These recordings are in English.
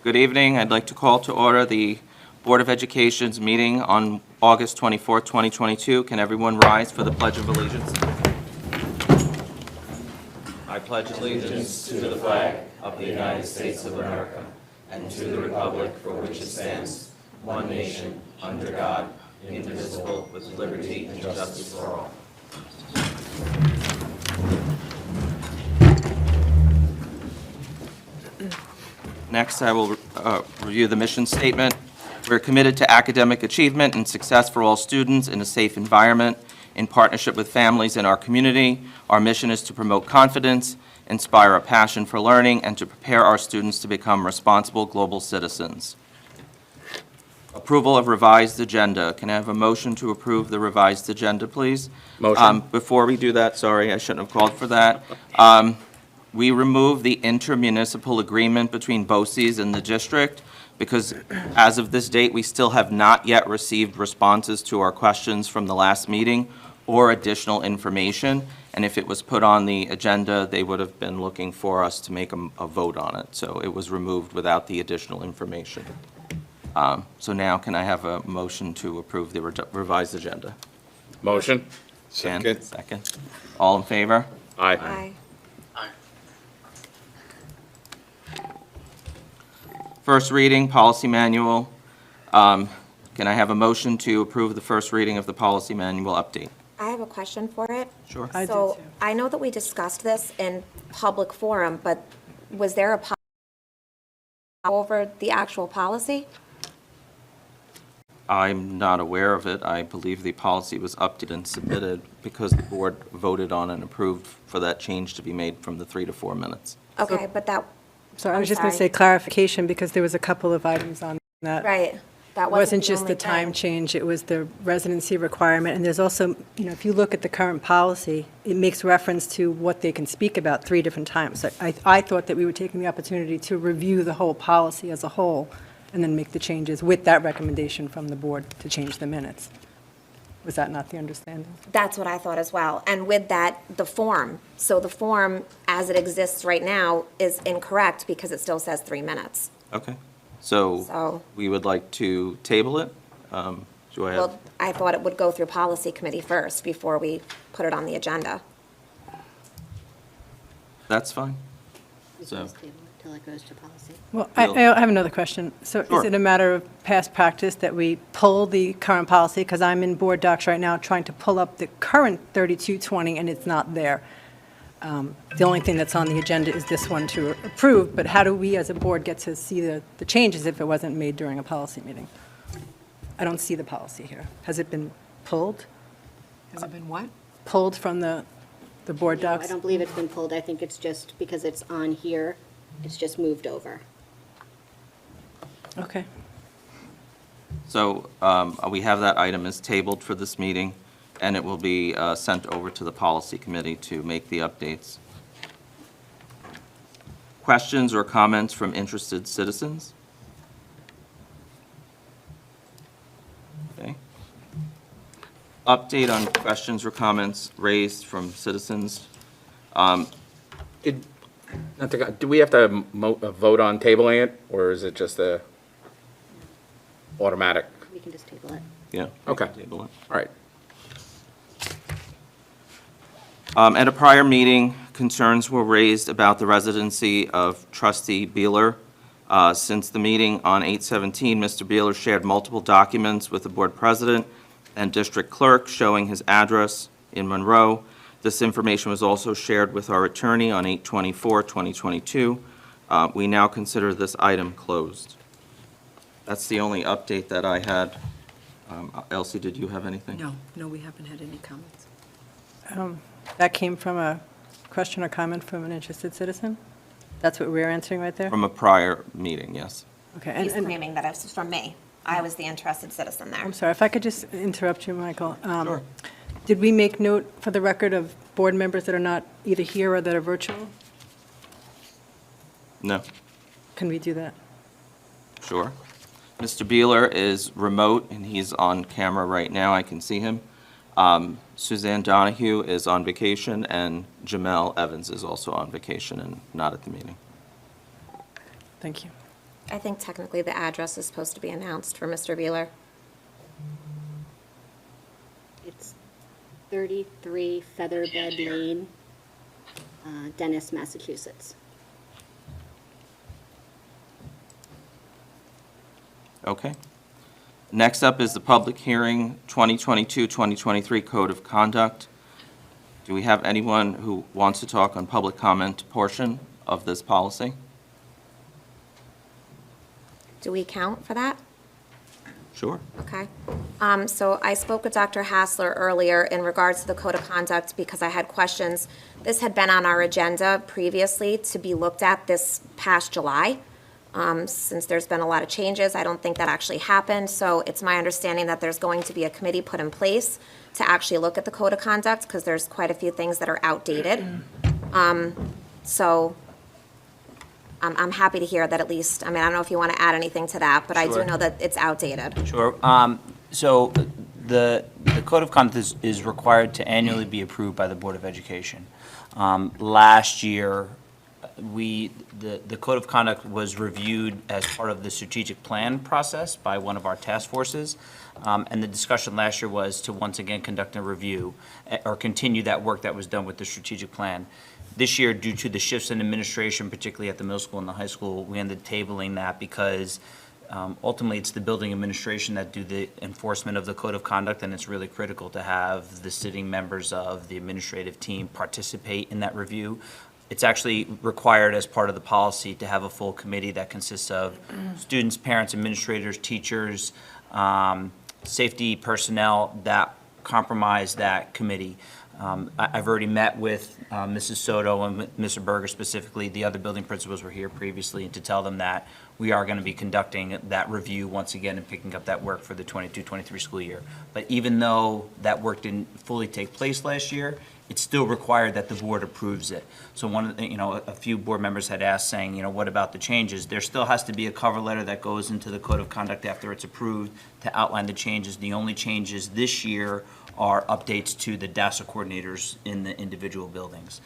Good evening. I'd like to call to order the Board of Education's meeting on August 24th, 2022. Can everyone rise for the Pledge of Allegiance? I pledge allegiance to the flag of the United States of America and to the republic for which it stands, one nation, under God, indivisible, with liberty and justice for all. Next, I will review the mission statement. We're committed to academic achievement and success for all students in a safe environment in partnership with families in our community. Our mission is to promote confidence, inspire a passion for learning, and to prepare our students to become responsible global citizens. Approval of revised agenda. Can I have a motion to approve the revised agenda, please? Motion. Before we do that, sorry, I shouldn't have called for that. We removed the intermunicipal agreement between BOCES and the district because as of this date, we still have not yet received responses to our questions from the last meeting or additional information. And if it was put on the agenda, they would have been looking for us to make a vote on it. So it was removed without the additional information. So now can I have a motion to approve the revised agenda? Motion. Ken, second. All in favor? Aye. Aye. First reading, policy manual. Can I have a motion to approve the first reading of the policy manual update? I have a question for it. Sure. I do So too. I know that we discussed this in public forum, but was there a over the actual policy? I'm not aware of it. I believe the policy was updated and submitted because the board voted on and approved for that change to be made from the 3 to 4 minutes. Okay, but that, So I was I'm just going to sorry. say clarification, because there was a couple of items on that. right, that It wasn't wasn't just the time thing. change, it was the residency requirement. And there's also, if you look at the current policy, it makes reference to what they can speak about 3 different times. So I thought that we were taking the opportunity to review the whole policy as a whole and then make the changes with that recommendation from the board to change the minutes. Was that not the understanding? That's what I thought as well. And with that, the form. So the form, as it exists right now, is incorrect because it still says 3 minutes. Okay. So So- we would like to table it. Do I have? Well, I thought it would go through policy committee first before we put it on the agenda. That's fine. We So- can just table it till it goes to policy. Well, Bill? I have another question. So Sure. is it a matter of past practice that we pull the current policy? Because I'm in board docs right now trying to pull up the current 3220, and it's not there. The only thing that's on the agenda is this one to approve, but how do we as a board get to see the changes if it wasn't made during a policy meeting? I don't see the policy here. Has it been pulled? Has it been what? Pulled from the board No, I docs? don't believe it's been pulled. I think it's just because it's on here, it's just moved over. Okay. So we have that item as tabled for this meeting, and it will be sent over to the policy committee to make the updates. Questions or comments from interested citizens? Okay. Update on questions or comments raised from citizens. Do we have to vote on tabling it, or is it just a automatic? We can just table it. Yeah. Okay. Table it. All right. At a prior meeting, concerns were raised about the residency of trustee Beeler. Since the meeting on 8/17, Mr. Beeler shared multiple documents with the board president and district clerk showing his address in Monroe. This information was also shared with our attorney on 8/24/2022. We now consider this item closed. That's the only update that I had. Elsie, did you have anything? No, we haven't had any comments. That came from a question or comment from an interested citizen? That's what we're answering right there? From a prior meeting, yes. Okay. He's and claiming that it was from me. I was the interested citizen there. I'm sorry, if I could just interrupt you, Michael. Sure. Did we make note for the record of board members that are not either here or that are virtual? No, Can we do that? sure. Mr. Beeler is remote, and he's on camera right now. I can see him. Suzanne Donahue is on vacation, and Jamel Evans is also on vacation and not at the meeting. Thank you. I think technically the address is supposed to be announced for Mr. Beeler. It's 33 Featherbed Lane, Dennis, Massachusetts. Okay. Next up is the public hearing, 2022-2023 Code of Conduct. Do we have anyone who wants to talk on public comment portion of this policy? Do we count for that? Sure. Okay. So I spoke with Dr. Hassler earlier in regards to the code of conduct because I had questions. This had been on our agenda previously to be looked at this past July. Since there's been a lot of changes, I don't think that actually happened. So it's my understanding that there's going to be a committee put in place to actually look at the code of conduct because there's quite a few things that are outdated. So I'm happy to hear that at least, I mean, I don't know if you want to add anything to that, but I do Sure. know that it's outdated. Sure. So the Code of Conduct is required to annually be approved by the Board of Education. Last year, the Code of Conduct was reviewed as part of the strategic plan process by one of our task forces. And the discussion last year was to once again conduct a review or continue that work that was done with the strategic plan. This year, due to the shifts in administration, particularly at the middle school and the high school, we ended up tabling that because ultimately it's the building administration that do the enforcement of the Code of Conduct, and it's really critical to have the sitting members of the administrative team participate in that review. It's actually required as part of the policy to have a full committee that consists of students, parents, administrators, teachers, safety personnel that comprise that committee. I've already met with Mrs. Soto and Mr. Berger specifically. The other building principals were here previously, and to tell them that we are going to be conducting that review once again and picking up that work for the 22-23 school year. But even though that work didn't fully take place last year, it's still required that the board approves it. So a few board members had asked, saying, what about the changes? There still has to be a cover letter that goes into the Code of Conduct after it's approved to outline the changes. The only changes this year are updates to the DASA coordinators in the individual buildings.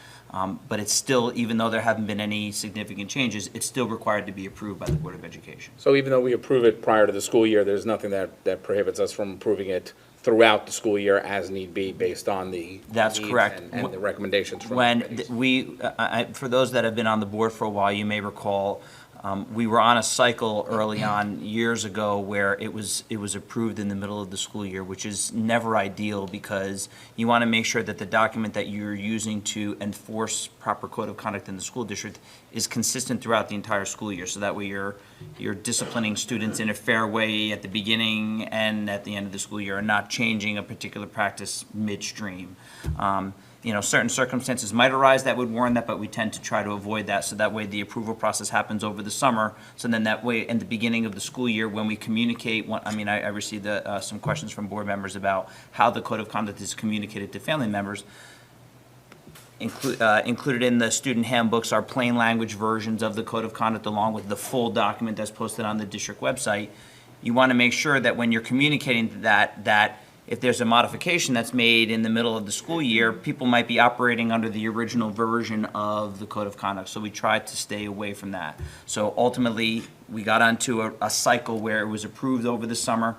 But it's still, even though there haven't been any significant changes, it's still required to be approved by the Board of Education. So even though we approve it prior to the school year, there's nothing that prohibits us from approving it throughout the school year as need be based on the That's needs correct. and the recommendations from the When committees. for those that have been on the board for a while, you may recall, we were on a cycle early on years ago where it was approved in the middle of the school year, which is never ideal because you want to make sure that the document that you're using to enforce proper code of conduct in the school district is consistent throughout the entire school year. So that way you're disciplining students in a fair way at the beginning and at the end of the school year and not changing a particular practice midstream. Certain circumstances might arise that would warrant that, but we tend to try to avoid that, so that way the approval process happens over the summer, so then that way, in the beginning of the school year, when we communicate, I received some questions from board members about how the Code of Conduct is communicated to family members. Included in the student handbooks are plain language versions of the Code of Conduct, along with the full document that's posted on the district website. You want to make sure that when you're communicating that if there's a modification that's made in the middle of the school year, people might be operating under the original version of the Code of Conduct. So we tried to stay away from that. So ultimately, we got onto a cycle where it was approved over the summer.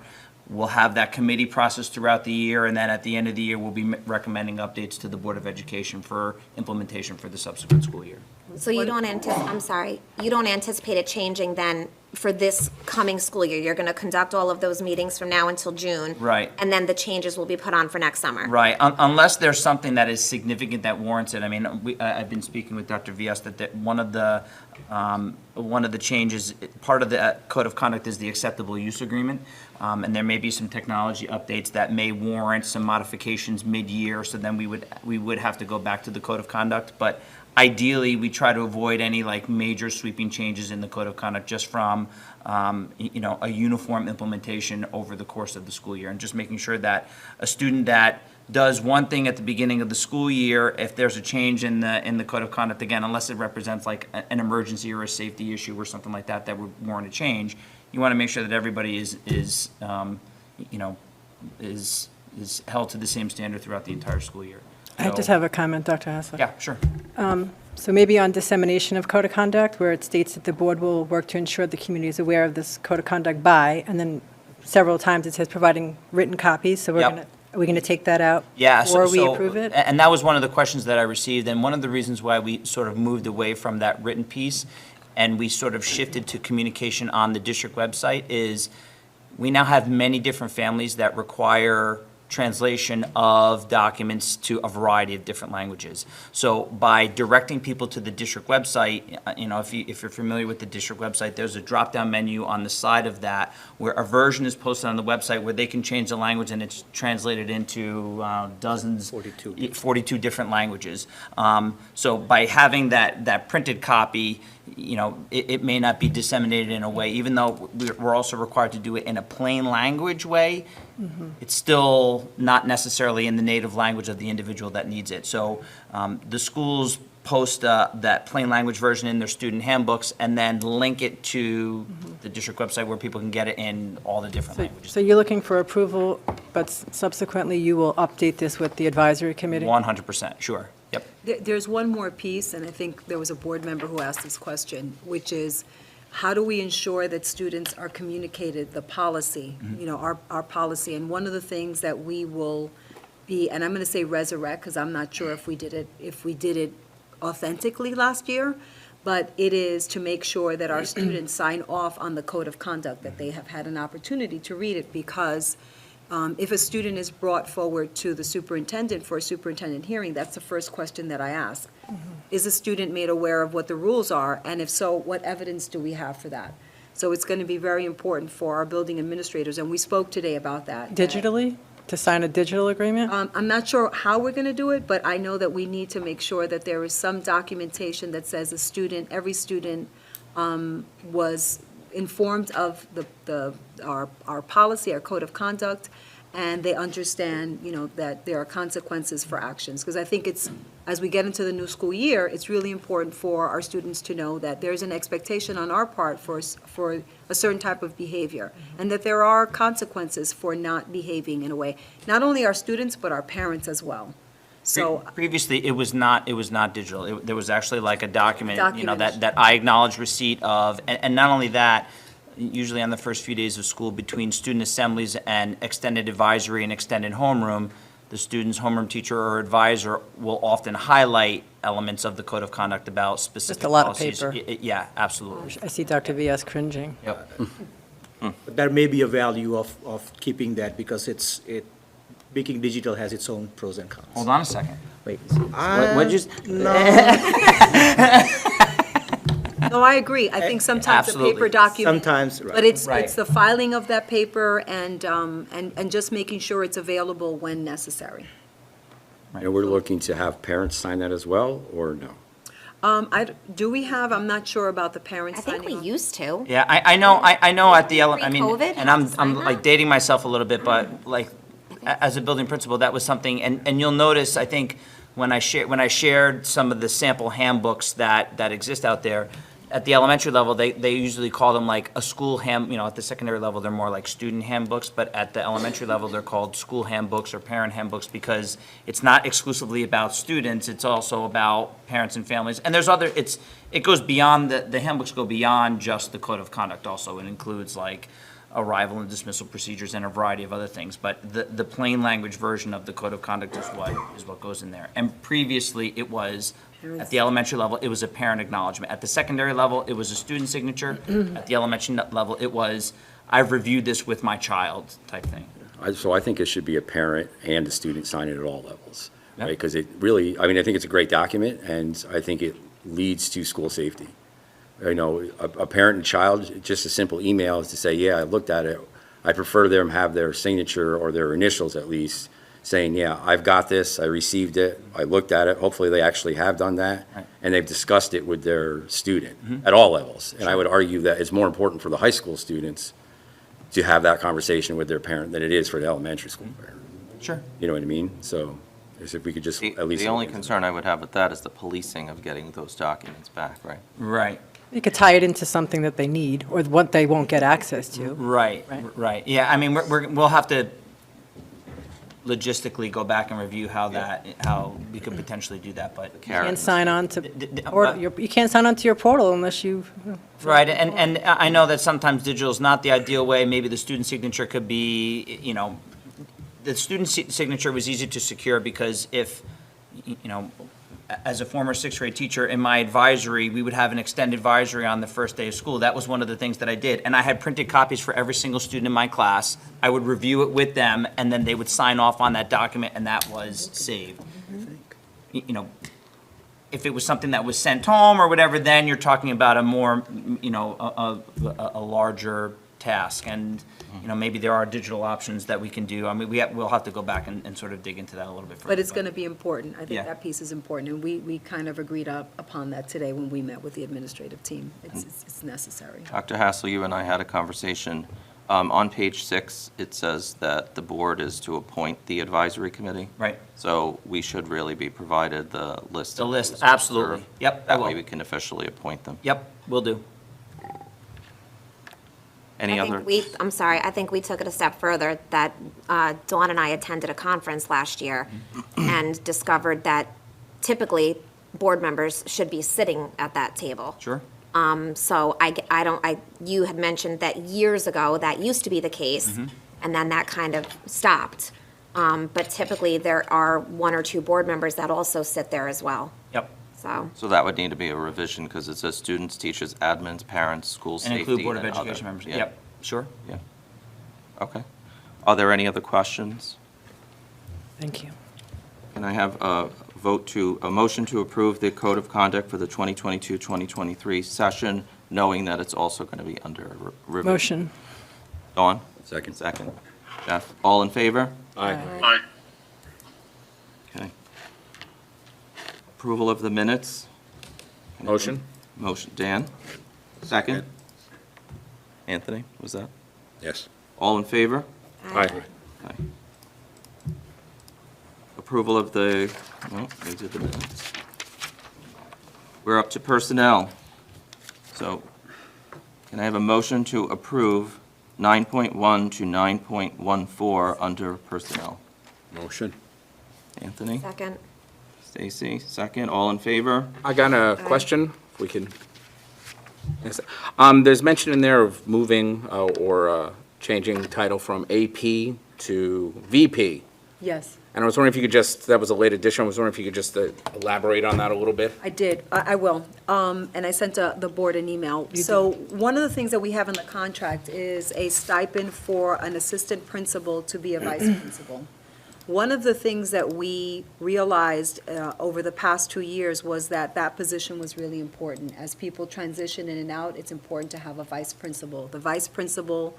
We'll have that committee process throughout the year, and then at the end of the year, we'll be recommending updates to the Board of Education for implementation for the subsequent school year. So you don't anticipate it changing then for this coming school year? You're going to conduct all of those meetings from now until June? Right. And then the changes will be put on for next summer? Right, unless there's something that is significant that warrants it. I've been speaking with Dr. Vias that one of the changes, part of the Code of Conduct is the acceptable use agreement, and there may be some technology updates that may warrant some modifications mid-year, so then we would have to go back to the Code of Conduct. But ideally, we try to avoid any major sweeping changes in the Code of Conduct just from a uniform implementation over the course of the school year, and just making sure that a student that does one thing at the beginning of the school year, if there's a change in the Code of Conduct, again, unless it represents an emergency or a safety issue or something like that would warrant a change, you want to make sure that everybody is held to the same standard throughout the entire school year. I just have a comment, Dr. Hassler. Yeah, sure. So maybe on dissemination of code of conduct, where it states that the board will work to ensure the community is aware of this code of conduct by, and then several times it says providing written copies, so Yep. are we going to take that out? Yeah, before we approve it? And that was one of the questions that I received, and one of the reasons why we sort of moved away from that written piece, and we sort of shifted to communication on the district website, is we now have many different families that require translation of documents to a variety of different languages. So by directing people to the district website, if you're familiar with the district website, there's a drop-down menu on the side of that where a version is posted on the website where they can change the language and it's translated into dozens. 42 different languages. So by having that printed copy, it may not be disseminated in a way, even though we're also required to do it in a plain language way, it's still not necessarily in the native language of the individual that needs it. So the schools post that plain language version in their student handbooks and then link it to the district website where people can get it in all the different languages. So you're looking for approval, but subsequently you will update this with the advisory committee? 100%, sure. Yep. There's one more piece, and I think there was a board member who asked this question, which is, how do we ensure that students are communicated the policy, our policy? And one of the things that we will be, and I'm going to say resurrect, because I'm not sure if we did it authentically last year, but it is to make sure that our students sign off on the code of conduct, that they have had an opportunity to read it, because if a student is brought forward to the superintendent for a superintendent hearing, that's the first question that I ask. Is the student made aware of what the rules are? And if so, what evidence do we have for that? So it's going to be very important for our building administrators, and we spoke today about that. Digitally? To sign a digital agreement? I'm not sure how we're going to do it, but I know that we need to make sure that there is some documentation that says every student was informed of our policy, our code of conduct, and they understand, that there are consequences for actions. Because I think as we get into the new school year, it's really important for our students to know that there's an expectation on our part for a certain type of behavior, and that there are consequences for not behaving in a way. Not only our students, but our parents as well. So Previously, it was not digital. There was actually like a document, Document. that I acknowledge receipt of, and not only that, usually on the first few days of school, between student assemblies and extended advisory and extended homeroom, the student's homeroom teacher or advisor will often highlight elements of the code of conduct about specific Just a lot of policies. paper. Yeah, absolutely. I see Dr. V.S. cringing. Yep. But there may be a value of keeping that because making digital has its own pros and cons. Hold on a second. Wait. What'd you? No, I agree. I think sometimes the Absolutely. paper document. Sometimes, right. But it's Right. the filing of that paper and just making sure it's available when necessary. And we're looking to have parents sign that as well, or no? Do we have, I'm not sure about the parents I think signing we off. used to. Yeah, I know at the, Pre-COVID, and have to I'm sign like that? dating myself a little bit, but like, as a building principal, that was something, and you'll notice, I think, when I shared some of the sample handbooks that exist out there, at the elementary level, they usually call them like a school at the secondary level, they're more like student handbooks, but at the elementary level, they're called school handbooks or parent handbooks because it's not exclusively about students, it's also about parents and families. And there's it goes beyond, the handbooks go beyond just the code of conduct also. It includes like arrival and dismissal procedures and a variety of other things. But the plain language version of the code of conduct is what goes in there. And previously, it was, at the elementary level, it was a parent acknowledgement. At the secondary level, it was a student signature. At the elementary level, it was, I've reviewed this with my child type thing. So I think it should be a parent and a student sign it at all levels, Yep. right? Because it really, I think it's a great document, and I think it leads to school safety. A parent and child, just a simple email is to say, yeah, I looked at it. I prefer them have their signature or their initials at least, saying, yeah, I've got this, I received it, I looked at it. Hopefully, they actually have done that, Right. and they've discussed it with their student at all levels. And I would argue that it's more important for the high school students to have that conversation with their parent than it is for the elementary school parent. Sure. You know what I mean? So, as if we could just The at least. the only concern I would have with that is the policing of getting those documents back, right? Right. You could tie it into something that they need or what they won't get access to. Right, Right. right. Yeah, we'll have to, logistically go back and review how we could potentially do that, but. You Karen. can't sign on to, the- you can't sign on to your portal unless you, Right, and I know that sometimes digital is not the ideal way. Maybe the student signature could be, the student signature was easy to secure because if, as a former sixth grade teacher in my advisory, we would have an extended advisory on the first day of school. That was one of the things that I did. And I had printed copies for every single student in my class. I would review it with them, and then they would sign off on that document, and that was saved. If it was something that was sent home or whatever, then you're talking about a more, a larger task. And, maybe there are digital options that we can do. I mean, we'll have to go back and sort of dig into that a little bit further. But it's going to be important. I think Yeah. that piece is important, and we kind of agreed upon that today when we met with the administrative team. It's necessary. Dr. Hassel, you and I had a conversation. On page 6, it says that the board is to appoint the advisory committee. Right. So we should really be provided the list. The of list, who's gonna absolutely. serve. Yep, I That way will. we can officially appoint them. Yep, will do. Any I other? think we took it a step further, that Dawn and I attended a conference last year and discovered that typically, board members should be sitting at that table. Sure. So you had mentioned that years ago, that used to be the case, and then that kind of stopped. But typically, there are 1 or 2 board members that also sit there as well, Yep. so. So that would need to be a revision because it says students, teachers, admins, parents, school And safety. include Board of and other. Education members. Yeah. Yep, sure. Yeah. Okay. Are there any other questions? thank you. Can I have a motion to approve the code of conduct for the 2022-2023 session, knowing that it's also going to be under review? Motion. Dawn? Second. Second. Jeff? All in favor? Aye. Okay. Approval of the minutes? Motion? Motion. Dan? Second? Anthony, was that? Yes. All in favor? Aye. Aye. Approval of the, no, we did the minutes. We're up to personnel. So can I have a motion to approve 9.1 to 9.14 under personnel? Motion. Anthony? Second. Stacy, second. All in favor? I got a question, if we can. Yes. There's mention in there of moving or changing title from AP to VP. Yes. And I was wondering if you could just, that was a late addition, I was wondering if you could just elaborate on that a little bit? I did, I will. And I sent the board an email. So one of the things that we have in the contract is a stipend for an assistant principal to be a vice principal. One of the things that we realized over the past 2 years was that that position was really important. As people transition in and out, it's important to have a vice principal. The vice principal,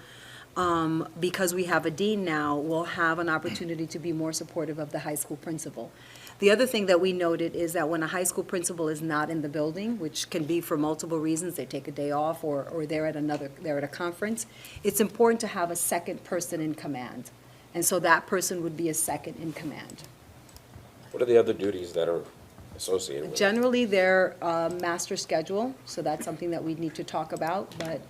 because we have a dean now, will have an opportunity to be more supportive of the high school principal. The other thing that we noted is that when a high school principal is not in the building, which can be for multiple reasons, they take a day off or they're at a conference, it's important to have a second person in command. And so that person would be a second in command. What are the other duties that are associated with it? Generally, they're master schedule, so that's something that we need to talk about, but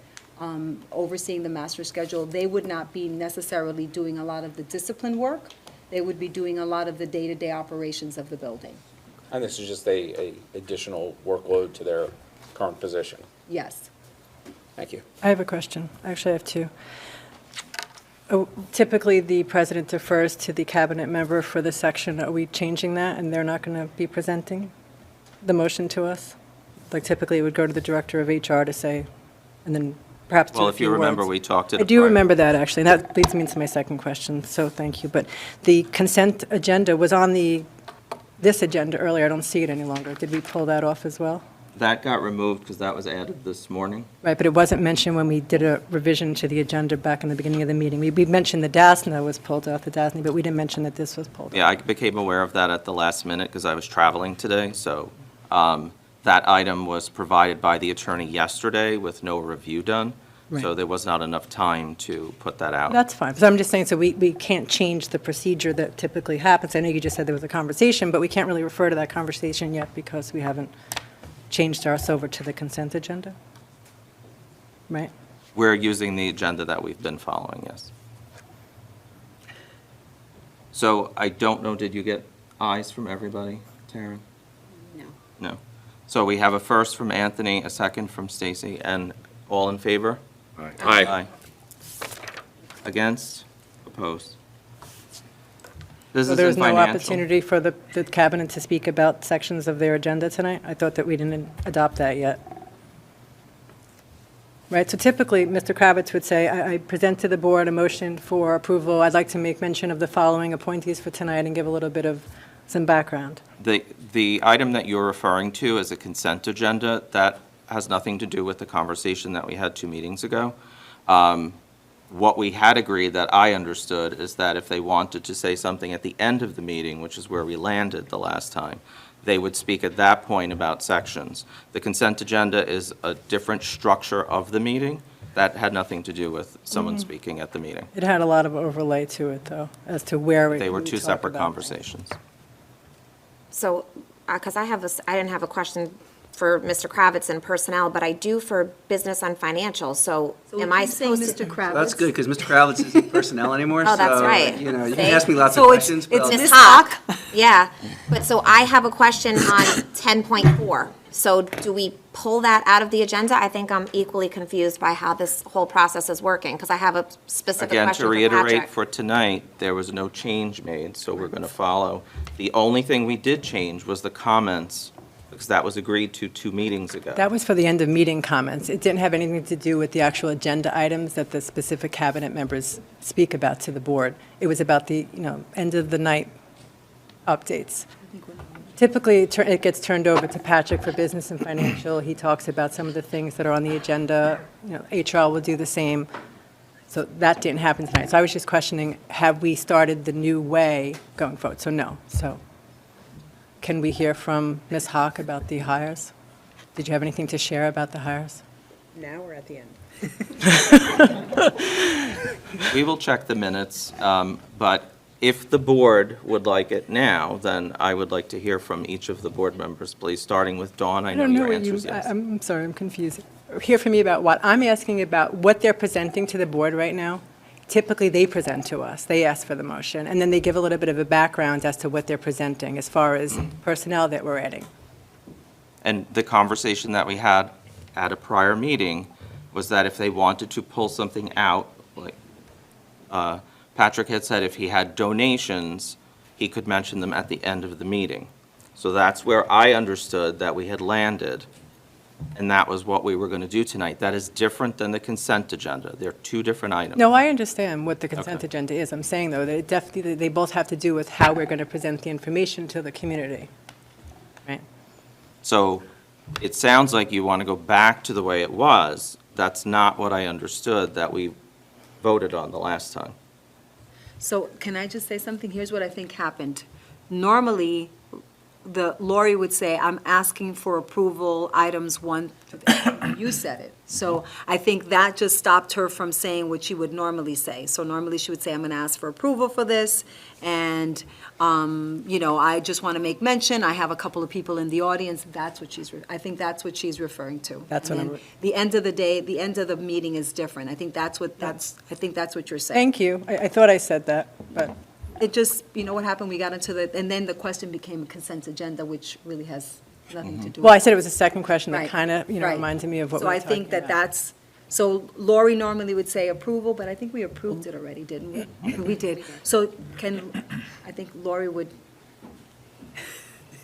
overseeing the master schedule, they would not be necessarily doing a lot of the discipline work. They would be doing a lot of the day-to-day operations of the building. And this is just a additional workload to their current position? Yes. Thank you. I have a question. Actually, I have 2. Typically, the president defers to the cabinet member for the section. Are we changing that, and they're not going to be presenting the motion to us? Like typically, it would go to the director of HR to say, and then perhaps do Well, a if you few remember, words. we talked at I a do prior- remember that, actually, and that leads me into my second question, so thank you. But the consent agenda was on this agenda earlier. I don't see it any longer. Did we pull that off as well? That got removed because that was added this morning. Right, but it wasn't mentioned when we did a revision to the agenda back in the beginning of the meeting. We mentioned the DASNA was pulled off, the DASNA, but we didn't mention that this was pulled off. Yeah, I became aware of that at the last minute because I was traveling today. So that item was provided by the attorney yesterday with no review done. So Right. there was not enough time to put that out. That's fine. So I'm just saying, so we can't change the procedure that typically happens. I know you just said there was a conversation, but we can't really refer to that conversation yet because we haven't changed ours over to the consent agenda? Right? We're using the agenda that we've been following, yes. So I don't know, did you get ayes from everybody, Tara? No. No. So we have a first from Anthony, a second from Stacy, and all in favor? Aye. Against? Opposed? So Business there was and no financial. opportunity for the cabinet to speak about sections of their agenda tonight? I thought that we didn't adopt that yet. Right, so typically, Mr. Kravitz would say, I present to the board a motion for approval. I'd like to make mention of the following appointees for tonight and give a little bit of some background. The item that you're referring to is a consent agenda. That has nothing to do with the conversation that we had 2 meetings ago. What we had agreed that I understood is that if they wanted to say something at the end of the meeting, which is where we landed the last time, they would speak at that point about sections. The consent agenda is a different structure of the meeting. That had nothing to do with someone speaking at the meeting. It had a lot of overlay to it, though, as to where They were we 2 talk separate about. conversations. So, because I didn't have a question for Mr. Kravitz and personnel, but I do for business and financial, so am I supposed to? Mr. Kravitz? That's good, because Mr. Kravitz isn't personnel anymore. Oh, that's so, right. You know, you See? can ask me lots of So it's- questions, it's but Ms. Ms. Hawk, yeah, but so I have a question on 10.4. So do we pull that out of the agenda? I think I'm equally confused by how this whole process is working, because I have a specific Again, question to for reiterate, Patrick. for tonight, there was no change made, so we're going to follow. The only thing we did change was the comments, because that was agreed to 2 meetings ago. That was for the end of meeting comments. It didn't have anything to do with the actual agenda items that the specific cabinet members speak about to the board. It was about the, end of the night updates. Typically, it gets turned over to Patrick for business and financial. He talks about some of the things that are on the agenda. HR will do the same. So that didn't happen tonight. So I was just questioning, have we started the new way going forward? So no. So can we hear from Ms. Hawk about the hires? Did you have anything to share about the hires? Now we're at the end. We will check the minutes, but if the board would like it now, then I would like to hear from each of the board members, please, starting with Dawn. I know don't know your what answer is you, yes. I'm sorry, I'm confused. Hear from me about what? I'm asking about what they're presenting to the board right now. Typically, they present to us. They ask for the motion, and then they give a little bit of a background as to what they're presenting as far as personnel that we're adding. And the conversation that we had at a prior meeting was that if they wanted to pull something out, like Patrick had said, if he had donations, he could mention them at the end of the meeting. So that's where I understood that we had landed, and that was what we were going to do tonight. That is different than the consent agenda. They're 2 different items. No, I understand what the consent Okay. agenda is. I'm saying, though, that it definitely, they both have to do with how we're going to present the information to the community. Right? So it sounds like you want to go back to the way it was. That's not what I understood that we voted on the last time. So can I just say something? Here's what I think happened. Normally, Lori would say, I'm asking for approval, items 1, you said it. So I think that just stopped her from saying what she would normally say. So normally she would say, I'm going to ask for approval for this, and, I just want to make mention, I have a couple of people in the audience. That's what I think that's what she's referring to. That's And what then I'm- the end of the day, the end of the meeting is different. I think that's what you're saying. Thank you. I thought I said that, but It just, what happened, we got into and then the question became a consent agenda, which really has nothing to do with. well, I said it was a second question that Right, kind of, right. reminded me of what we were talking about. So I think that's, so Lori normally would say approval, but I think we approved it already, didn't we? We did. So I think Lori would,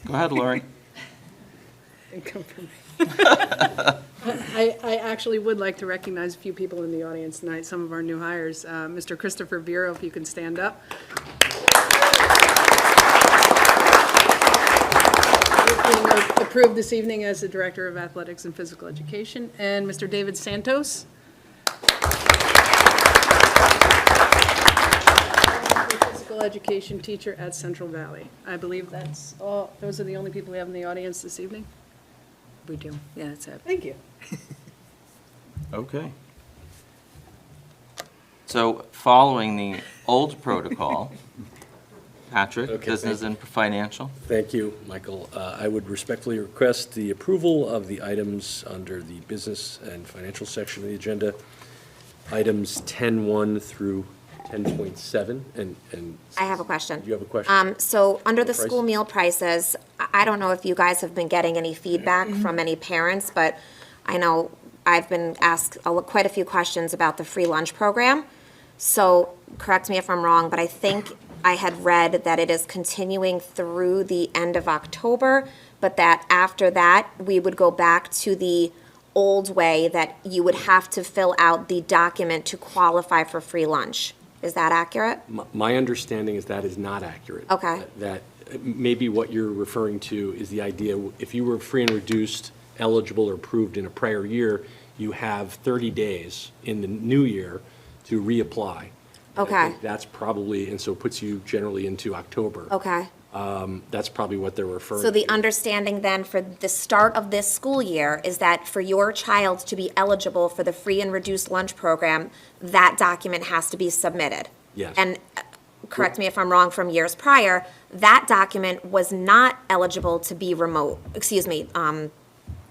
Go ahead, Lori. I actually would like to recognize a few people in the audience tonight, some of our new hires. Mr. Christopher Bureau, if you can stand up. Being approved this evening as the Director of Athletics and Physical Education. And Mr. David Santos. Physical education teacher at Central Valley. I believe that's all, those are the only people we have in the audience this evening. we do, yeah, that's it. Thank you. Okay. So following the old protocol, Patrick, Okay, business and financial. Thank you, Michael. I would respectfully request the approval of the items under the business and financial section of the agenda, items 10.1 through 10.7, and. I have a question. You have a question? So, under the Price? school meal prices, I don't know if you guys have been getting any feedback from any parents, but I know I've been asked quite a few questions about the free lunch program. So, correct me if I'm wrong, but I think I had read that it is continuing through the end of October, but that after that, we would go back to the old way that you would have to fill out the document to qualify for free lunch. Is that accurate? My understanding is that is not accurate. Okay. That maybe what you're referring to is the idea, if you were free and reduced, eligible or approved in a prior year, you have 30 days in the new year to reapply. Okay. I think that's probably, and so it puts you generally into October. Okay. That's probably what they're referring to. So the understanding then for the start of this school year is that for your child to be eligible for the free and reduced lunch program, that document has to be submitted? Yes. And correct me if I'm wrong, from years prior, that document was not eligible to be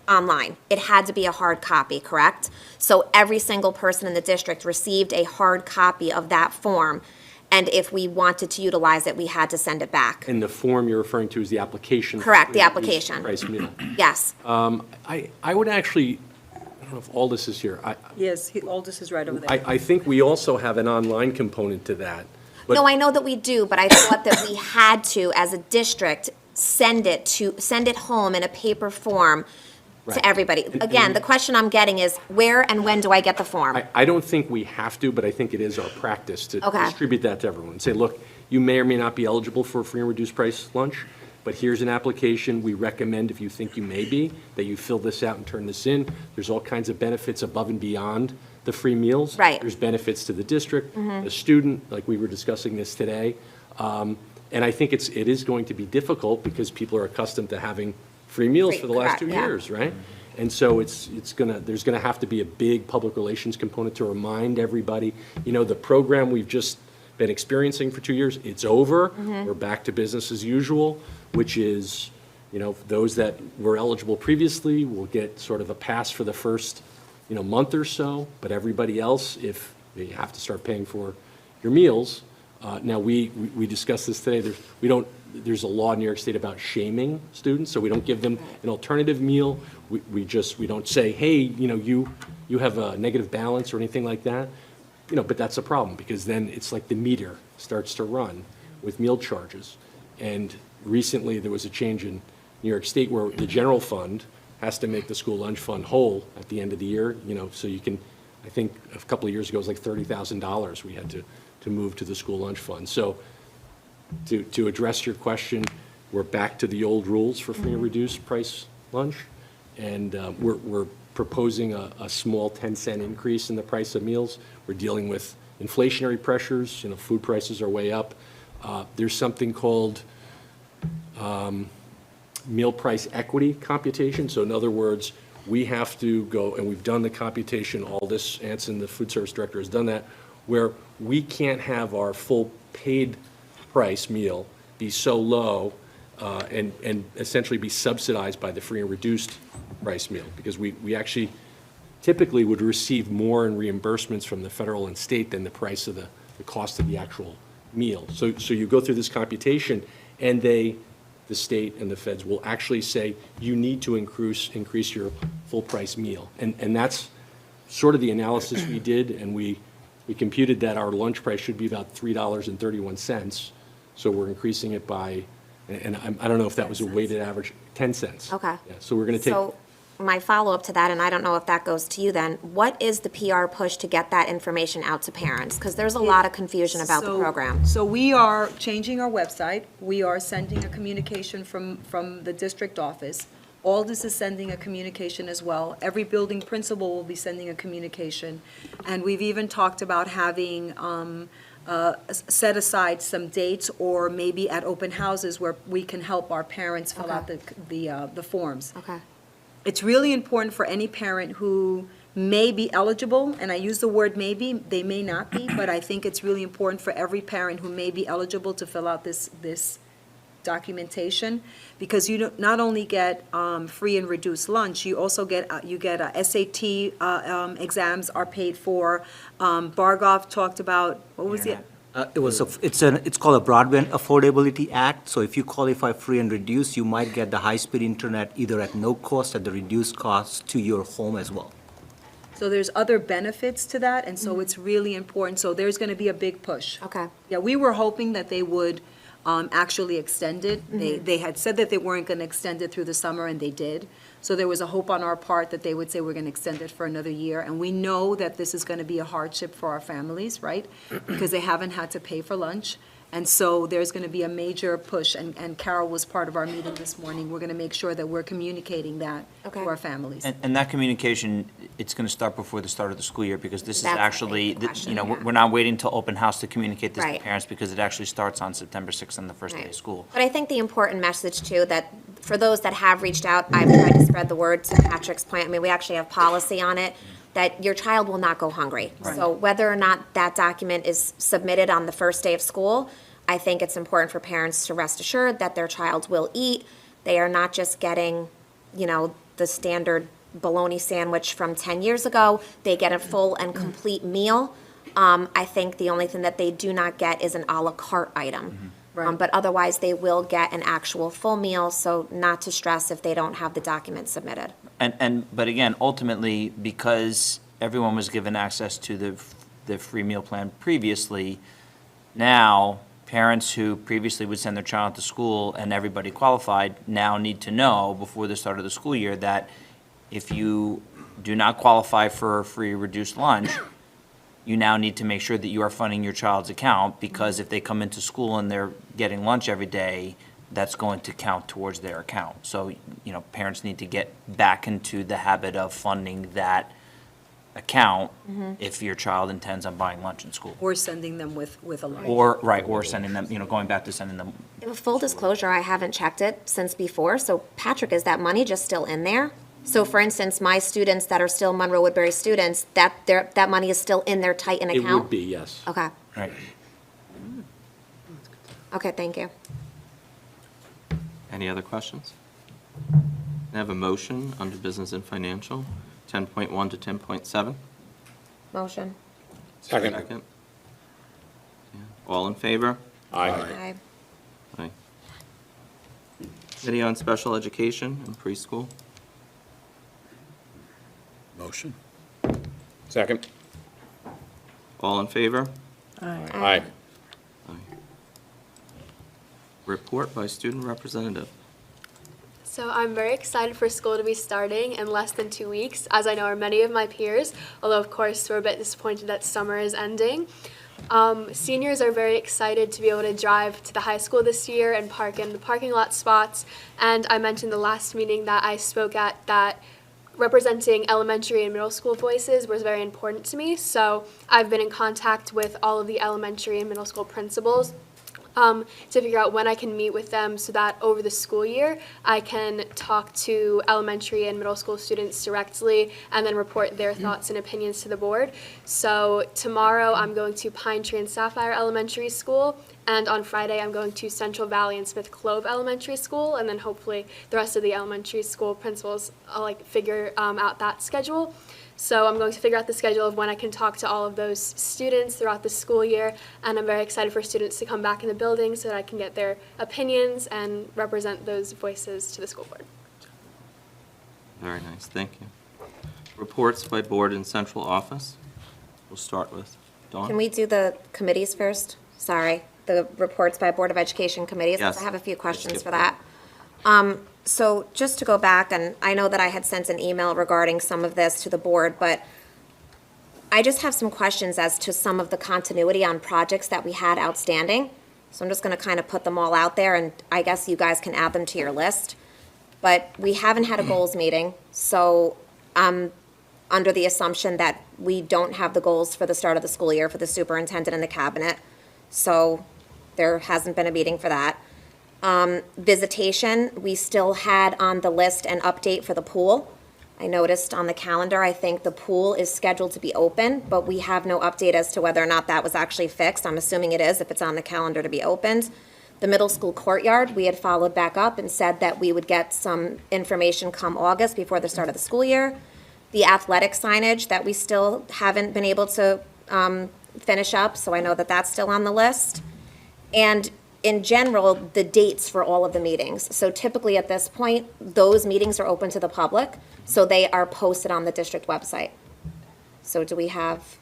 online. It had to be a hard copy, correct? So every single person in the district received a hard copy of that form, and if we wanted to utilize it, we had to send it back. And the form you're referring to is the application. Correct, the for application. Price meal. Yes. I would actually, I don't know if Aldous is here. Yes, Aldous is right over there. I think we also have an online component to that. But No, I know that we do, but I thought that we had to, as a district, send it home in a paper form Right. to everybody. Again, the question I'm getting is, where and when do I get the form? I don't think we have to, but I think it is our practice to Okay. distribute that to everyone. Say, look, you may or may not be eligible for a free and reduced price lunch, but here's an application. We recommend, if you think you may be, that you fill this out and turn this in. There's all kinds of benefits above and beyond the free meals. Right. There's benefits to the district, the student, like we were discussing this today. And I think it is going to be difficult because people are accustomed to having free meals for the last 2 Correct, yeah. years, right? And so there's gonna have to be a big public relations component to remind everybody, the program we've just been experiencing for 2 years, it's over. We're back to business as usual, which is, those that were eligible previously will get sort of a pass for the first, month or so, but everybody else, if they have to start paying for your meals. Now, we discussed this today, there's a law in New York State about shaming students, so we don't give them an alternative meal. We don't say, hey, you have a negative balance or anything like that. But that's a problem, because then it's like the meter starts to run with meal charges. And recently, there was a change in New York State where the general fund has to make the school lunch fund whole at the end of the year, so you can, I think a couple of years ago, it was like $30,000 we had to move to the school lunch fund. So to address your question, we're back to the old rules for free and reduced price lunch. And we're proposing a small 10-cent increase in the price of meals. We're dealing with inflationary pressures, food prices are way up. There's something called meal price equity computation. So in other words, we have to go, and we've done the computation, Aldous Anson, the food service director, has done that, where we can't have our full paid price meal be so low and essentially be subsidized by the free and reduced price meal, because we actually typically would receive more in reimbursements from the federal and state than the price of the cost of the actual meal. So you go through this computation, and the state and the feds will actually say, you need to increase your full price meal. And that's sort of the analysis we did, and we computed that our lunch price should be about $3.31. So we're increasing it by, and I don't know if that was a weighted average, 10 cents. Okay. Yeah, so we're going to take. So my follow-up to that, and I don't know if that goes to you then, what is the PR push to get that information out to parents? Because there's a lot of confusion about the program. So we are changing our website. We are sending a communication from the district office. Aldous is sending a communication as well. Every building principal will be sending a communication. And we've even talked about having set aside some dates, or maybe at open houses where we can help our parents fill out the forms. Okay. It's really important for any parent who may be eligible, and I use the word maybe, they may not be, but I think it's really important for every parent who may be eligible to fill out this documentation, because you not only get free and reduced lunch, you also get, SAT exams are paid for. Bargoff talked about, what was it? It's called a Broadband Affordability Act, so if you qualify free and reduced, you might get the high-speed internet either at no cost, at the reduced cost to your home as well. So there's other benefits to that, and so it's really important. So there's going to be a big push. Okay. Yeah, we were hoping that they would actually extend it. They had said that they weren't going to extend it through the summer, and they did. So there was a hope on our part that they would say we're going to extend it for another year. And we know that this is going to be a hardship for our families, right? Because they haven't had to pay for lunch. And so there's going to be a major push, and Carol was part of our meeting this morning. We're going to make sure that we're communicating that to Okay. our families. And that communication, it's going to start before the start of the school year, because this is That's actually, the question, you know, yeah. we're not waiting till open house to communicate this to Right. parents, because it actually starts on September 6th on the first day Right. of school. But I think the important message too, that for those that have reached out, I've tried to spread the word to Patrick's point. I mean, we actually have policy on it, that your child will not go hungry. So whether or not that document is submitted on the first day of school, I think it's important for parents to rest assured that their child will eat. They are not just getting, you know, the standard bologna sandwich from 10 years ago. They get a full and complete meal. I think the only thing that they do not get is an à la carte item. Right. But otherwise, they will get an actual full meal, so not to stress if they don't have the document submitted. But again, ultimately, because everyone was given access to the free meal plan previously, now, parents who previously would send their child to school and everybody qualified now need to know before the start of the school year that if you do not qualify for a free reduced lunch, you now need to make sure that you are funding your child's account, because if they come into school and they're getting lunch every day, that's going to count towards their account. So, you know, parents need to get back into the habit of funding that account if your child intends on buying lunch in school. Or sending them with a lunch. Or sending them, you know, going back to sending them. Full disclosure, I haven't checked it since before, so Patrick, is that money just still in there? So for instance, my students that are still Monroe Woodbury students, that money is still in their Titan It account? would be, yes. Okay, Right. okay, thank you. Any other questions? I have a motion under business and financial, 10.1 to 10.7. Motion. Second. Yeah. All in favor? Aye. Aye. Aye. Committee on Special Education and Preschool. Motion. Second. All in favor? Aye. Report by student representative. So I'm very excited for school to be starting in less than 2 weeks, as I know are many of my peers, although of course we're a bit disappointed that summer is ending. Seniors are very excited to be able to drive to the high school this year and park in the parking lot spots. And I mentioned the last meeting that I spoke at that representing elementary and middle school voices was very important to me. So I've been in contact with all of the elementary and middle school principals to figure out when I can meet with them so that over the school year I can talk to elementary and middle school students directly and then report their thoughts and opinions to the board. So tomorrow I'm going to Pine Tree and Sapphire Elementary School, and on Friday I'm going to Central Valley and Smith Clove Elementary School, and then hopefully the rest of the elementary school principals figure out that schedule. So I'm going to figure out the schedule of when I can talk to all of those students throughout the school year, and I'm very excited for students to come back in the building so that I can get their opinions and represent those voices to the school board. Very nice, thank you. Reports by board and central office. We'll start with Dawn. Can we do the committees first? Sorry, the reports by Board of Education committees, because Yes. I have a few questions Skip for that. So just to go back, and I know that I had sent an email regarding some of this to the board, but I just have some questions as to some of the continuity on projects that we had outstanding. So I'm just going to kind of put them all out there, and I guess you guys can add them to your list. But we haven't had a goals meeting, so I'm under the assumption that we don't have the goals for the start of the school year for the superintendent and the cabinet. So there hasn't been a meeting for that. Visitation, we still had on the list an update for the pool. I noticed on the calendar, I think the pool is scheduled to be open, but we have no update as to whether or not that was actually fixed. I'm assuming it is if it's on the calendar to be opened. The middle school courtyard, we had followed back up and said that we would get some information come August before the start of the school year. The athletic signage that we still haven't been able to finish up, so I know that that's still on the list. And in general, the dates for all of the meetings. So typically at this point, those meetings are open to the public, so they are posted on the district website. So do we have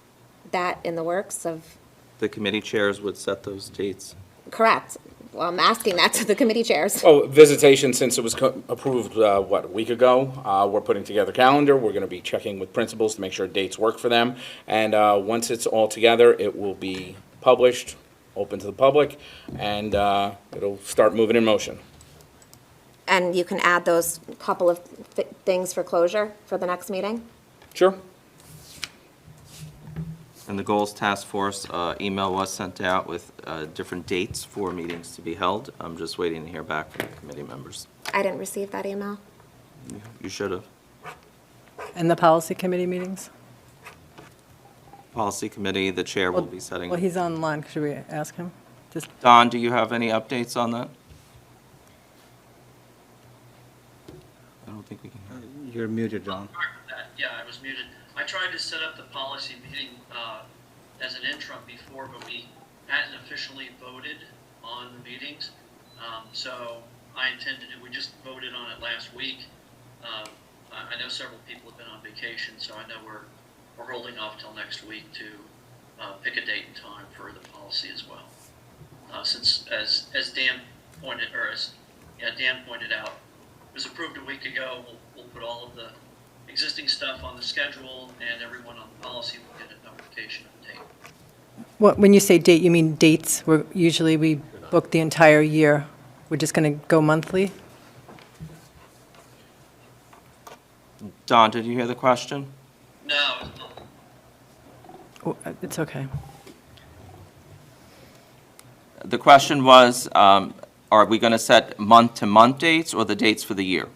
that in the works of? The committee chairs would set those dates. Correct. Well, I'm asking that to the committee chairs. Oh, visitation, since it was approved, a week ago, we're putting together a calendar. We're going to be checking with principals to make sure dates work for them. And once it's all together, it will be published, open to the public, and it'll start moving in motion. And you can add those couple of things for closure for the next meeting? Sure. And the Goals Task Force email was sent out with different dates for meetings to be held. I'm just waiting to hear back from the committee members. I didn't receive that email. You should have. And the policy committee meetings? Policy Committee, the chair will be setting. Well, he's online. Should we ask him? Just Don, do you have any updates on that? I don't think we can hear you. You're muted, John. Yeah, I was muted. I tried to set up the policy meeting as an interim before, but we hadn't officially voted on the meetings. So I intended to, we just voted on it last week. I know several people have been on vacation, so I know we're holding off till next week to pick a date and time for the policy as well. Since, as Dan pointed, Dan pointed out, it was approved a week ago. We'll put all of the existing stuff on the schedule, and everyone on the policy will get a notification of the date. when you say date, you mean dates? Usually we book the entire year. We're just going to go monthly? Don, did you hear the question? No, Oh, it's okay. The question was, are we going to set month-to-month dates or the dates for the year?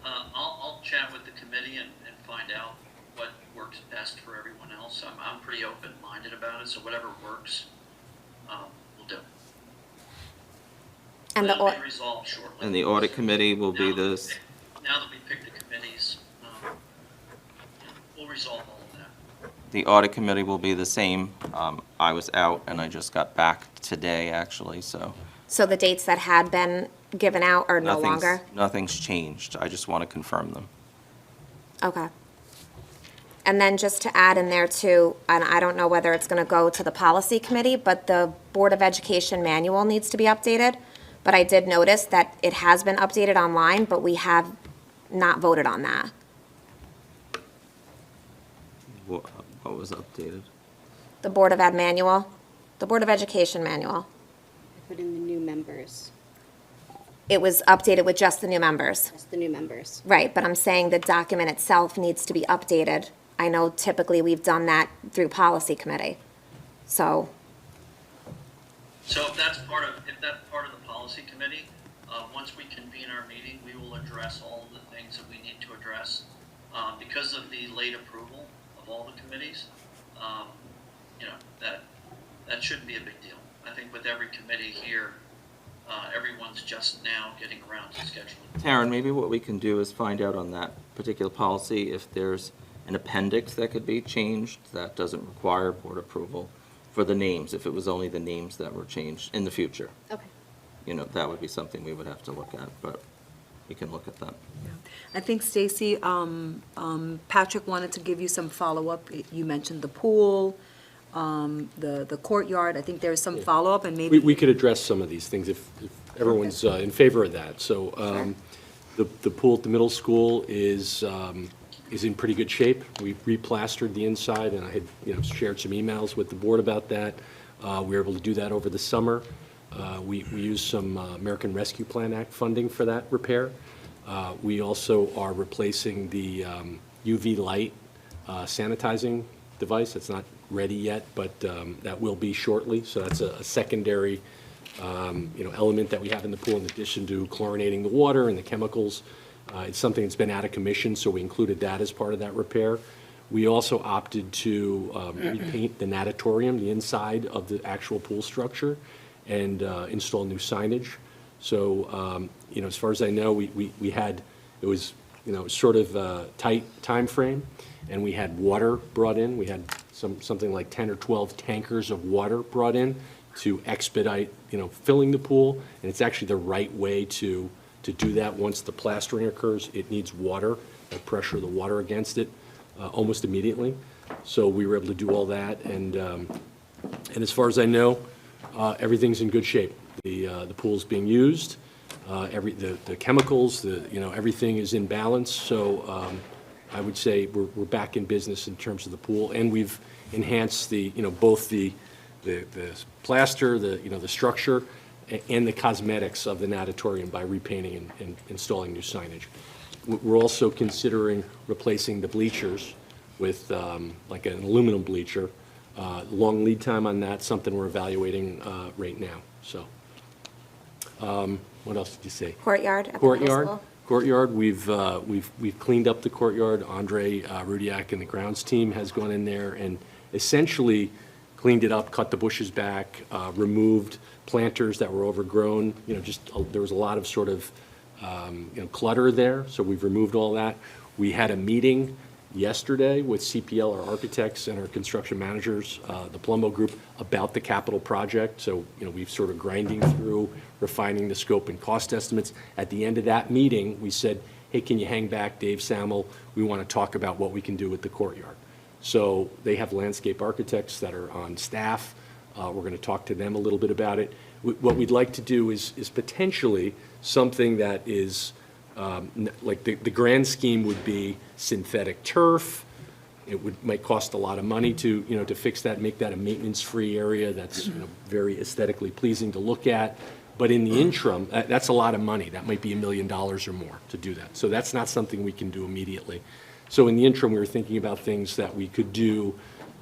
I'll chat with the committee and find out what works best for everyone else. I'm pretty open-minded about it, so whatever works, we'll do. And It'll be resolved shortly. And the Audit Committee will be this. Now that we picked the committees, we'll resolve all of that. The Audit Committee will be the same. I was out, and I just got back today, actually, so. So the dates that had been given out are no longer? Nothing's changed. I just want to confirm them. Okay. And then just to add in there too, and I don't know whether it's going to go to the policy committee, but the Board of Education manual needs to be updated. But I did notice that it has been updated online, but we have not voted on that. What was updated? The Board of Ed manual, the Board of Education manual. I put in the new members, It was updated with just the new members. just the new members. Right, but I'm saying the document itself needs to be updated. I know typically we've done that through policy committee. So, So if that's part of the policy committee, once we convene our meeting, we will address all of the things that we need to address. Because of the late approval of all the committees, that shouldn't be a big deal. I think with every committee here, everyone's just now getting around to scheduling. Taryn, maybe what we can do is find out on that particular policy if there's an appendix that could be changed that doesn't require board approval for the names, if it was only the names that were changed in the future. Okay. That would be something we would have to look at, but we can look at that. I think, Stacy, Patrick wanted to give you some follow-up. You mentioned the pool, the courtyard. I think there's some follow-up, and maybe. We could address some of these things if everyone's in favor of that. So the pool at the middle school is in pretty good shape. We replastered the inside, and I had shared some emails with the board about that. We were able to do that over the summer. We used some American Rescue Plan Act funding for that repair. We also are replacing the UV light sanitizing device. It's not ready yet, but that will be shortly. So that's a secondary element that we have in the pool in addition to chlorinating the water and the chemicals. It's something that's been out of commission, so we included that as part of that repair. We also opted to repaint the natatorium, the inside of the actual pool structure, and install new signage. So, as far as I know, we had, it was, sort of a tight timeframe, and we had water brought in. We had something like 10 or 12 tankers of water brought in to expedite, filling the pool. And it's actually the right way to do that. Once the plastering occurs, it needs water, pressure the water against it almost immediately. So we were able to do all that, and as far as I know, everything's in good shape. The pool's being used, the chemicals, everything is in balance. So I would say we're back in business in terms of the pool, and we've enhanced both the plaster, the structure, and the cosmetics of the natatorium by repainting and installing new signage. We're also considering replacing the bleachers with like an aluminum bleacher. Long lead time on that, something we're evaluating right now. So, what else did you say? Courtyard at the middle school. Courtyard, we've cleaned up the courtyard. Andre Rudiak and the grounds team has gone in there and essentially cleaned it up, cut the bushes back, removed planters that were overgrown. There was a lot of sort of clutter there, so we've removed all that. We had a meeting yesterday with CPL, our architects, and our construction managers, the Plumbo Group, about the capital project. So, we've sort of grinding through, refining the scope and cost estimates. At the end of that meeting, we said, hey, can you hang back, Dave Samuel? We want to talk about what we can do with the courtyard. So they have landscape architects that are on staff. We're going to talk to them a little bit about it. What we'd like to do is potentially something that is like the grand scheme would be synthetic turf. It might cost a lot of money to fix that, make that a maintenance-free area that's very aesthetically pleasing to look at. But in the interim, that's a lot of money. That might be $1 million or more to do that. So that's not something we can do immediately. So in the interim, we were thinking about things that we could do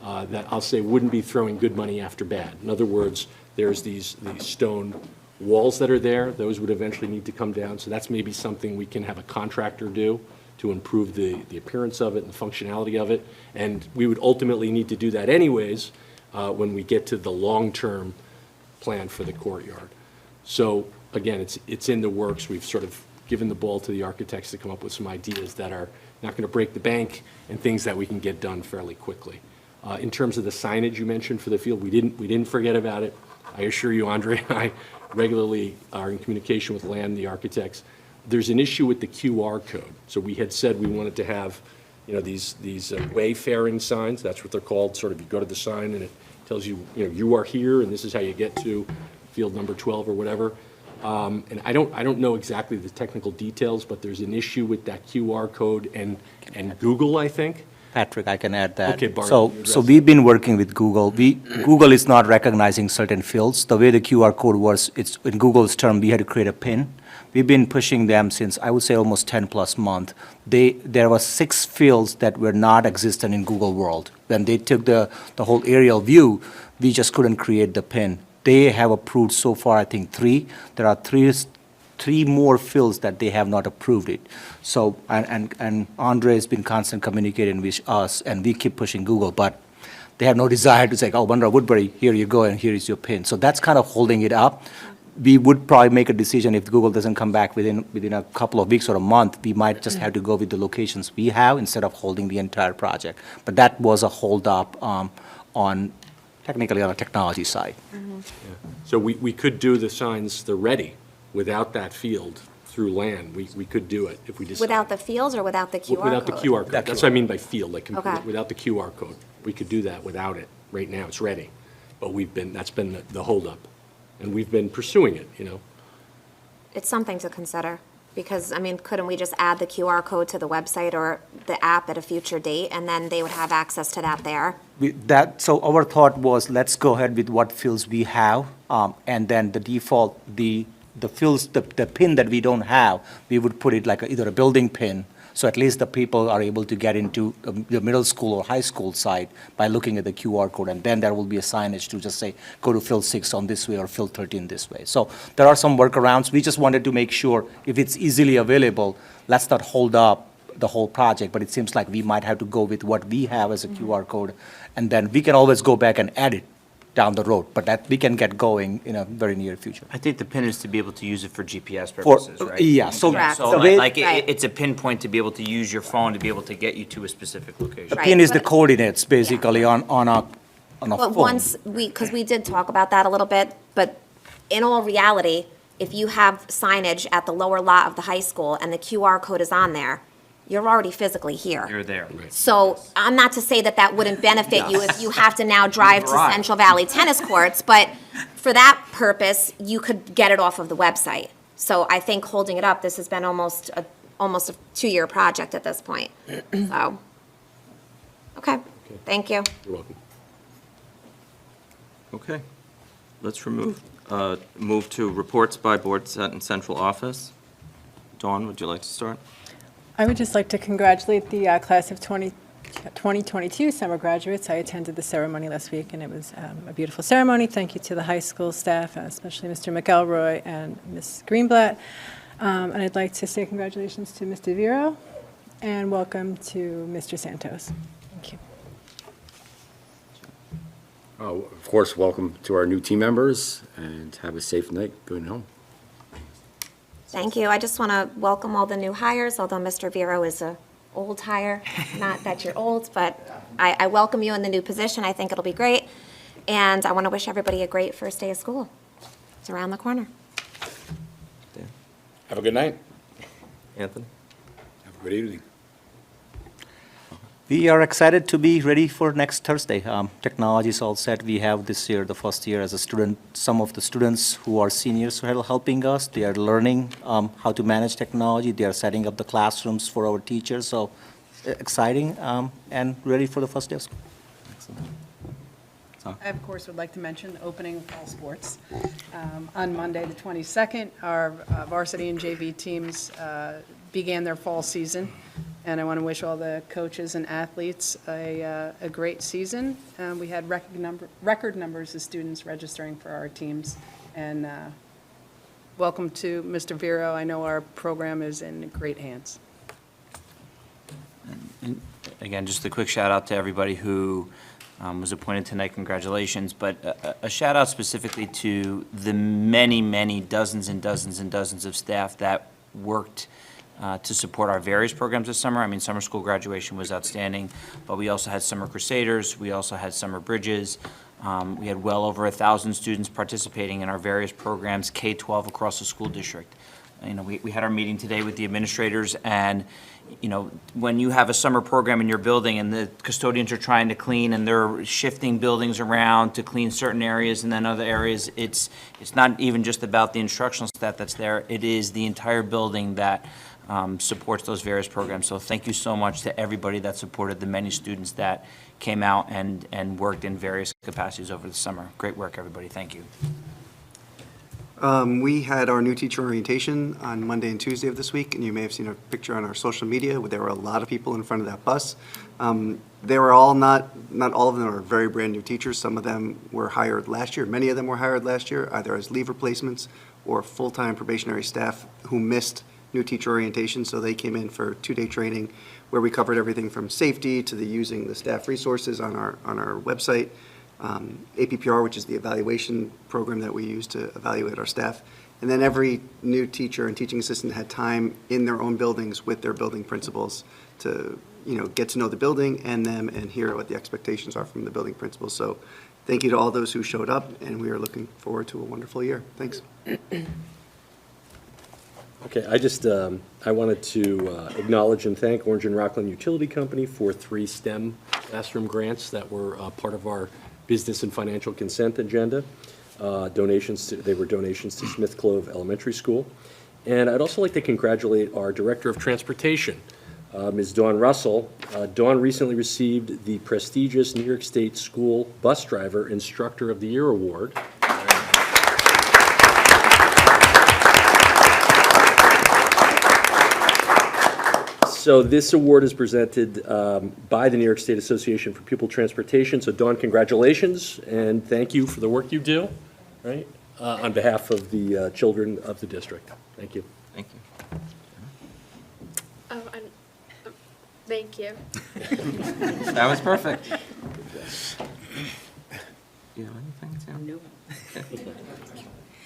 that I'll say wouldn't be throwing good money after bad. In other words, there's these stone walls that are there. Those would eventually need to come down. So that's maybe something we can have a contractor do to improve the appearance of it and the functionality of it. And we would ultimately need to do that anyways when we get to the long-term plan for the courtyard. So again, it's in the works. We've sort of given the ball to the architects to come up with some ideas that are not going to break the bank and things that we can get done fairly quickly. In terms of the signage you mentioned for the field, we didn't forget about it. I assure you, Andre and I regularly are in communication with Land, the architects. There's an issue with the QR code. So we had said we wanted to have, these wayfaring signs. That's what they're called. Sort of, you go to the sign and it tells you, you are here and this is how you get to field number 12 or whatever. And I don't know exactly the technical details, but there's an issue with that QR code and Google, I think. Patrick, I can add that. Okay, Barney, So you address we've been working with Google. Google is not recognizing certain fields. The way the QR code was, it's in Google's term, we had to create a PIN. We've been pushing them since, I would say, almost 10+ months. There were 6 fields that were not existent in Google World. When they took the whole aerial view, we just couldn't create the PIN. They have approved so far, I think, 3. There are three more fields that they have not approved it. So, and Andre has been constant communicating with us, and we keep pushing Google, but they have no desire to say, oh, Bundra Woodbury, here you go, and here is your PIN. So that's kind of holding it up. We would probably make a decision if Google doesn't come back within a couple of weeks or a month. We might just have to go with the locations we have instead of holding the entire project. But that was a hold up technically on the technology side. Yeah. So we could do the signs, they're ready, without that field through Land. We could do it if we decide. Without the fields or without the QR code? Without the QR code. That's what I mean by field, like Okay. without the QR code. We could do that without it. Right now, it's ready. But that's been the holdup. And we've been pursuing it, It's something to consider, because, couldn't we just add the QR code to the website or the app at a future date, and then they would have access to that there? So our thought was, let's go ahead with what fields we have, and then the default, the fields, the pin that we don't have, we would put it like either a building pin, so at least the people are able to get into the middle school or high school side by looking at the QR code, and then there will be a signage to just say, go to field 6 on this way or field 13 this way. So there are some workarounds. We just wanted to make sure if it's easily available, let's not hold up the whole project, but it seems like we might have to go with what we have as a QR code, and then we can always go back and add it down the road, but that we can get going in a very near future. I think the pin is to be able to use it for GPS For, purposes, right? yeah, so, Correct. So the way, like, Right. it's a pinpoint to be able to use your phone to be able to get you to a specific location. Right. pin is the but- coordinates basically on a But phone. once because we did talk about that a little bit, but in all reality, if you have signage at the lower lot of the high school and the QR code is on there, you're already physically here. You're there. So I'm not to say that that wouldn't benefit you if you have to now drive to Right. Central Valley Tennis Courts, but for that purpose, you could get it off of the website. So I think holding it up, this has been almost a 2-year project at this point. So, okay, thank you. You're welcome. Okay. Let's move to reports by board and central office. Dawn, would you like to start? I would just like to congratulate the class of 2022 summer graduates. I attended the ceremony last week, and it was a beautiful ceremony. Thank you to the high school staff, especially Mr. McElroy and Ms. Greenblatt. And I'd like to say congratulations to Mr. Vero, and welcome to Mr. Santos. Thank you. Of course, welcome to our new team members, and have a safe night going home. Thank you. I just want to welcome all the new hires, although Mr. Vero is a old hire. Not that you're old, but I welcome you in the new position. I think it'll be great. And I want to wish everybody a great first day of school. It's around the corner. Have a good night. Anthony? Have a good evening. We are excited to be ready for next Thursday. Technology is all set. We have this year, the first year as a student, some of the students who are seniors who are helping us. They are learning how to manage technology. They are setting up the classrooms for our teachers. So exciting and ready for the first day of school. I, of course, would like to mention opening of fall sports. On Monday, the 22nd, our varsity and JV teams began their fall season, and I want to wish all the coaches and athletes a great season. We had record numbers of students registering for our teams, and welcome to Mr. Vero. I know our program is in great hands. And again, just a quick shout out to everybody who was appointed tonight. Congratulations. But a shout out specifically to the many, many dozens and dozens and dozens of staff that worked to support our various programs this summer. I mean, summer school graduation was outstanding, but we also had Summer Crusaders. We also had Summer Bridges. We had well over 1,000 students participating in our various programs, K-12 across the school district. You know, we had our meeting today with the administrators, and you know, when you have a summer program in your building and the custodians are trying to clean and they're shifting buildings around to clean certain areas and then other areas, it's not even just about the instructional staff that's there. It is the entire building that supports those various programs. So thank you so much to everybody that supported the many students that came out and worked in various capacities over the summer. Great work, everybody. Thank you. We had our new teacher orientation on Monday and Tuesday of this week, and you may have seen a picture on our social media where there were a lot of people in front of that bus. They were all not all of them are very brand new teachers. Some of them were hired last year. Many of them were hired last year, either as leave replacements or full-time probationary staff who missed new teacher orientation. So they came in for 2-day training where we covered everything from safety to the using the staff resources on our website. APPR, which is the evaluation program that we use to evaluate our staff. And then every new teacher and teaching assistant had time in their own buildings with their building principals to, you know, get to know the building and them and hear what the expectations are from the building principals. So thank you to all those who showed up, and we are looking forward to a wonderful year. Thanks. Okay, I wanted to acknowledge and thank Orange and Rockland Utility Company for 3 STEM classroom grants that were part of our business and financial consent agenda. They were donations to Smith Clove Elementary School. And I'd also like to congratulate our Director of Transportation, Ms. Dawn Russell. Dawn recently received the prestigious New York State School Bus Driver Instructor of the Year Award. So this award is presented by the New York State Association for Pupil Transportation. So Dawn, congratulations, and thank you for the work you do, right, on behalf of the children of the district. Thank you. Thank you. Oh, and thank you. That was perfect. You have anything? No.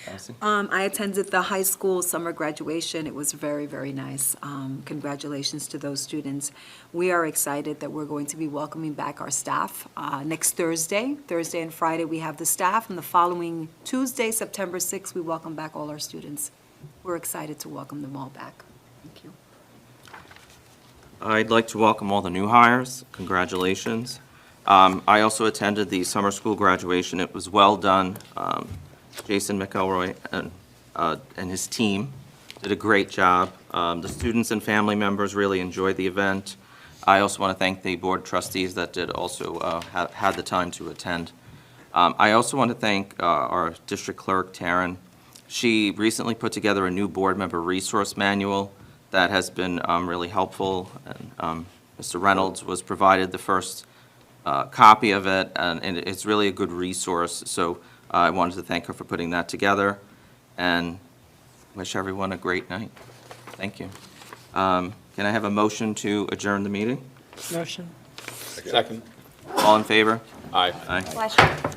Allison? I attended the high school summer graduation. It was very, very nice. Congratulations to those students. We are excited that we're going to be welcoming back our staff next Thursday. Thursday and Friday, we have the staff, and the following Tuesday, September 6th, we welcome back all our students. We're excited to welcome them all back. Thank you. I'd like to welcome all the new hires. Congratulations. I also attended the summer school graduation. It was well done. Jason McElroy and his team did a great job. The students and family members really enjoyed the event. I also want to thank the board trustees that did also had the time to attend. I also want to thank our district clerk, Taryn. She recently put together a new board member resource manual that has been really helpful. And Mr. Reynolds was provided the first copy of it, and it's really a good resource. So I wanted to thank her for putting that together and wish everyone a great night. Thank you. Can I have a motion to adjourn the meeting? Motion. Second. All in favor? Aye. Aye. Pleasure.